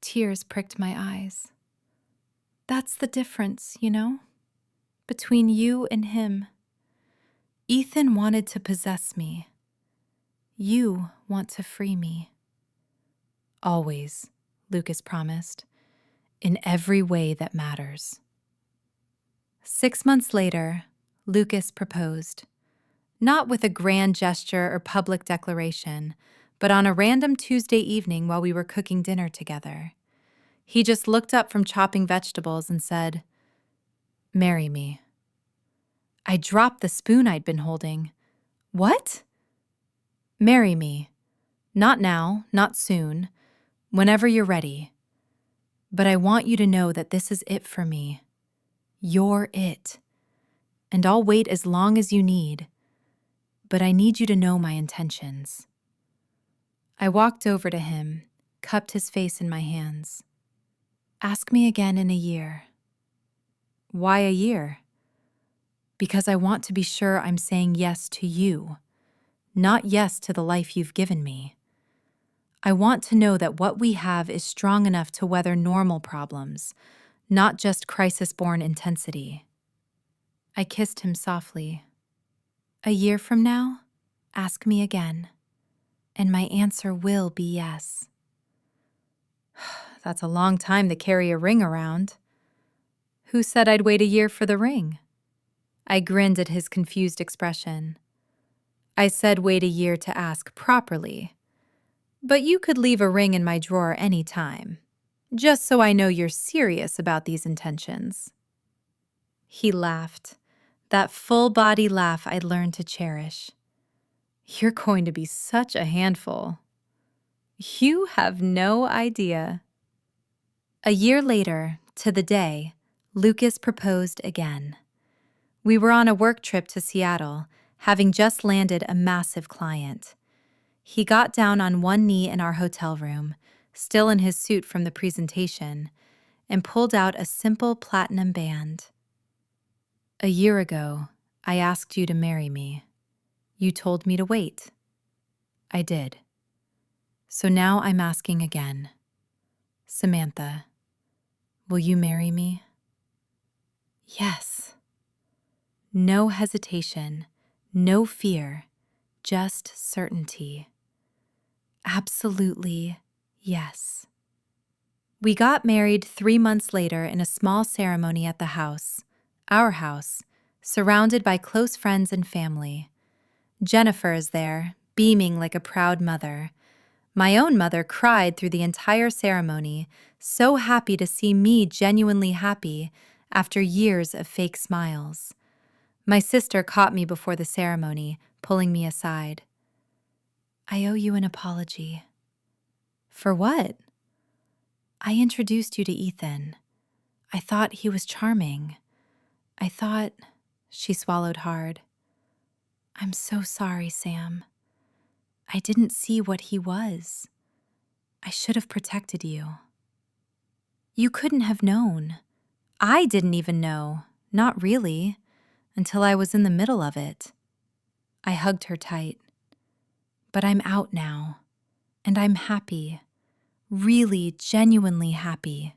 Tears pricked my eyes. That's the difference, between you and him. Ethan wanted to possess me. You want to free me. Always, Lucas promised, in every way that matters. 6 months later, Lucas proposed, not with a grand gesture or public declaration, but on a random Tuesday evening while we were cooking dinner together. He just looked up from chopping vegetables and said, "Marry me." I dropped the spoon I'd been holding. What? Marry me. Not now, not soon, whenever you're ready. But I want you to know that this is it for me. You're it. And I'll wait as long as you need. But I need you to know my intentions. I walked over to him, cupped his face in my hands. Ask me again in a year. Why a year? Because I want to be sure I'm saying yes to you, not yes to the life you've given me. I want to know that what we have is strong enough to weather normal problems, not just crisis-born intensity. I kissed him softly. A year from now, ask me again, and my answer will be yes. That's a long time to carry a ring around. Who said I'd wait a year for the ring? I grinned at his confused expression. I said wait a year to ask properly. But you could leave a ring in my drawer any time, just so I know you're serious about these intentions. He laughed, that full-body laugh I'd learned to cherish. You're going to be such a handful. You have no idea. A year later, to the day, Lucas proposed again. We were on a work trip to Seattle, having just landed a massive client. He got down on one knee in our hotel room, still in his suit from the presentation, and pulled out a simple platinum band. A year ago, I asked you to marry me. You told me to wait. I did. So now I'm asking again. Samantha, will you marry me? Yes. No hesitation, no fear, just certainty. Absolutely, yes. We got married 3 months later in a small ceremony at the house, our house, surrounded by close friends and family. Jennifer is there, beaming like a proud mother. My own mother cried through the entire ceremony, so happy to see me genuinely happy after years of fake smiles. My sister caught me before the ceremony, pulling me aside. I owe you an apology. For what? I introduced you to Ethan. I thought he was charming. I thought... She swallowed hard. I'm so sorry, Sam. I didn't see what he was. I should have protected you. You couldn't have known. I didn't even know, not really, until I was in the middle of it. I hugged her tight. But I'm out now, and I'm happy, really, genuinely happy.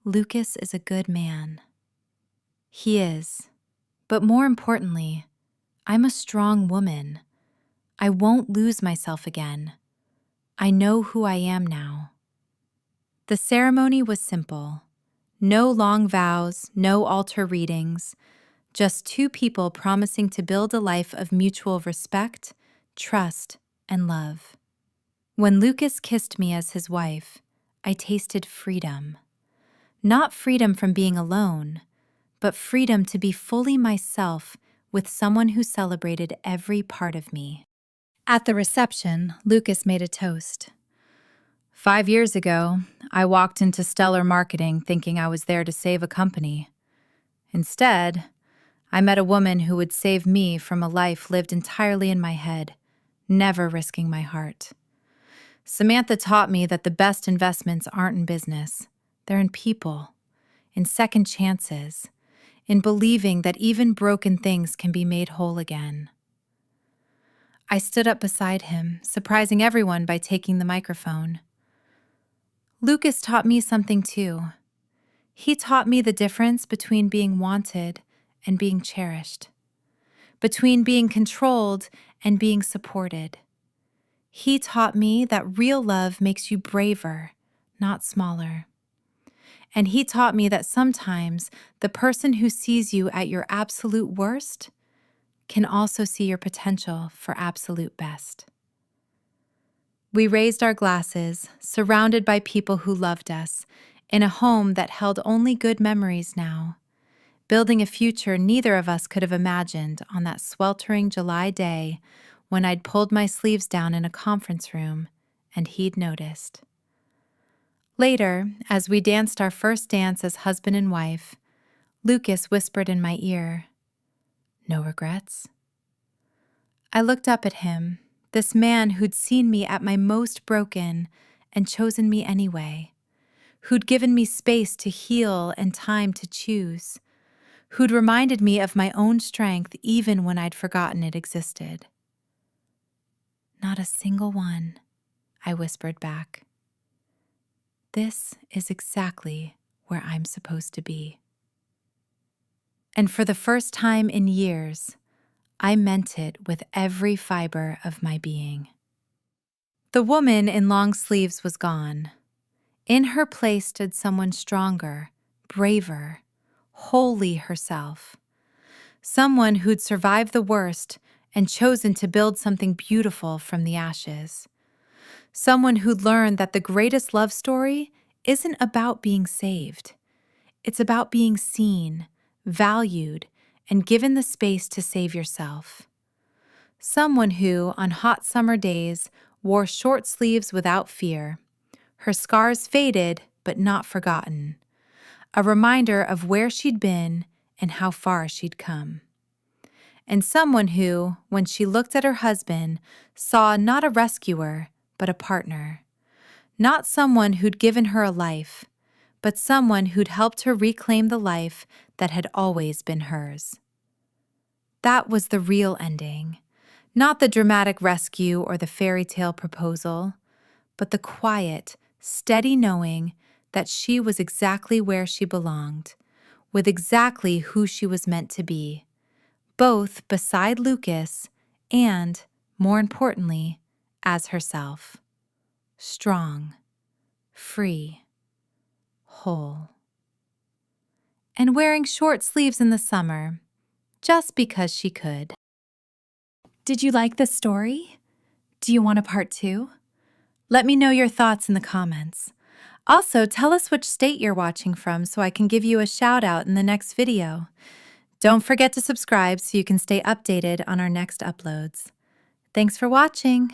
Lucas is a good man. He is, but more importantly, I'm a strong woman. I won't lose myself again. I know who I am now. The ceremony was simple. No long vows, no altar readings, just two people promising to build a life of mutual respect, trust, and love. When Lucas kissed me as his wife, I tasted freedom. Not freedom from being alone, but freedom to be fully myself with someone who celebrated every part of me. At the reception, Lucas made a toast. 5 years ago, I walked into stellar marketing thinking I was there to save a company. Instead, I met a woman who would save me from a life lived entirely in my head, never risking my heart. Samantha taught me that the best investments aren't in business. They're in people, in second chances, in believing that even broken things can be made whole again. I stood up beside him, surprising everyone by taking the microphone. Lucas taught me something too. He taught me the difference between being wanted and being cherished, between being controlled and being supported. He taught me that real love makes you braver, not smaller. And he taught me that sometimes the person who sees you at your absolute worst can also see your potential for absolute best. We raised our glasses, surrounded by people who loved us, in a home that held only good memories now, building a future neither of us could have imagined on that sweltering July day when I'd pulled my sleeves down in a conference room and he'd noticed. Later, as we danced our first dance as husband and wife, Lucas whispered in my ear, "No regrets?" I looked up at him, this man who'd seen me at my most broken and chosen me anyway, who'd given me space to heal and time to choose, who'd reminded me of my own strength even when I'd forgotten it existed. "Not a single one," I whispered back. "This is exactly where I'm supposed to be." And for the first time in years, I meant it with every fiber of my being. The woman in long sleeves was gone. In her place stood someone stronger, braver, wholly herself. Someone who'd survived the worst and chosen to build something beautiful from the ashes. Someone who'd learned that the greatest love story isn't about being saved. It's about being seen, valued, and given the space to save yourself. Someone who, on hot summer days, wore short sleeves without fear. Her scars faded, but not forgotten. A reminder of where she'd been and how far she'd come. And someone who, when she looked at her husband, saw not a rescuer, but a partner. Not someone who'd given her a life, but someone who'd helped her reclaim the life that had always been hers. That was the real ending, not the dramatic rescue or the fairy tale proposal, but the quiet, steady knowing that she was exactly where she belonged, with exactly who she was meant to be, both beside Lucas and, more importantly, as herself. Strong, free, whole. And wearing short sleeves in the summer, just because she could. Did you like the story? Do you want a part 2? Let me know your thoughts in the comments. Also, tell us which state you're watching from so I can give you a shout out in the next video. Don't forget to subscribe so you can stay updated on our next uploads. Thanks for watching.